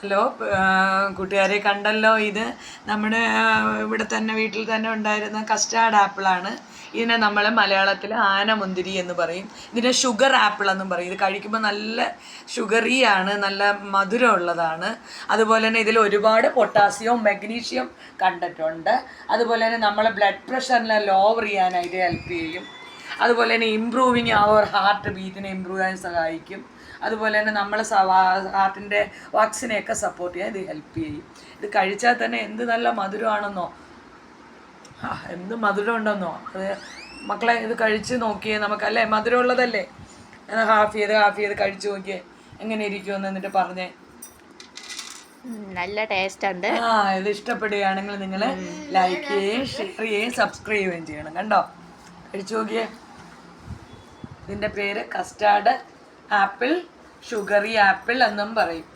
Hello കൂട്ടുകാരെ കണ്ടല്ലോ, ഇത് നമ്മുടെ ഇവിടെ തന്നെ വീട്ടിൽ തന്നെ ഉണ്ടായിരുന്ന കസ്റ്റാർഡ് ആപ്പിളാണ്. ഇതിനെ നമ്മൾ മലയാളത്തിൽ ആനമുന്തിരി എന്ന് പറയും. ഇതിനെ ഷുഗർ ആപ്പിൾ എന്നും പറയും. ഇത് കഴിക്കുമ്പോൾ നല്ല ഷുഗറിയാണ്, നല്ല മധുരമുള്ളതാണ്. അതുപോലെ തന്നെ ഇതിൽ ഒരുപാട് പൊട്ടാസ്യവും മഗ്നീഷ്യം കണ്ടന്റ്. അതുപോലെ തന്നെ നമ്മളെ ബ്ലഡ് പ്രഷറിനെ ലോവർ ചെയ്യാനായിട്ട് ഹെൽപ്പ് ചെയ്യും. അതുപോലെ തന്നെ ഇമ്പ്രൂവിങ് അവർ ഹാർട്ട് ബീറ്റിനെ ഇമ്പ്രൂവ് ചെയ്യാൻ സഹായിക്കും. അതുപോലെ തന്നെ നമ്മൾ ഹാർട്ടിൻ്റെ വാക്സിനെയൊക്കെ സപ്പോർട്ട് ചെയ്യാൻ ഇത് ഹെൽപ്പ് ചെയ്യും. ഇത് കഴിച്ചാൽ തന്നെ എന്ത് നല്ല മധുരമാണെന്നോ, എന്ത് മധുരം ഉണ്ടെന്നോ. അത് മക്കളെ ഇത് കഴിച്ച് നോക്കിയേ നമുക്കല്ലേ, മധുരമുള്ളതല്ലേ. ഹാഫ് ചെയ്ത് കഴിച്ചു നോക്കിയേ എങ്ങനെ ഇരിക്കുമെന്ന് എന്നിട്ട് പറഞ്ഞേ. നല്ല ടേസ്റ്റ് ഉണ്ട്. ഇത് ഇഷ്ടപ്പെടുകയാണെങ്കിൽ നിങ്ങൾ ലൈക്ക് ചെയ്യുകയും ഷെയർ ചെയ്യുകയും സബ്സ്ക്രൈബ് ചെയ്യുകയും ചെയ്യണം. കണ്ടോ, കഴിച്ചു നോക്കിയേ. ഇതിൻ്റെ പേര് കസ്റ്റാർഡ് ആപ്പിൾ, ഷുഗറി ആപ്പിൾ എന്നും പറയും.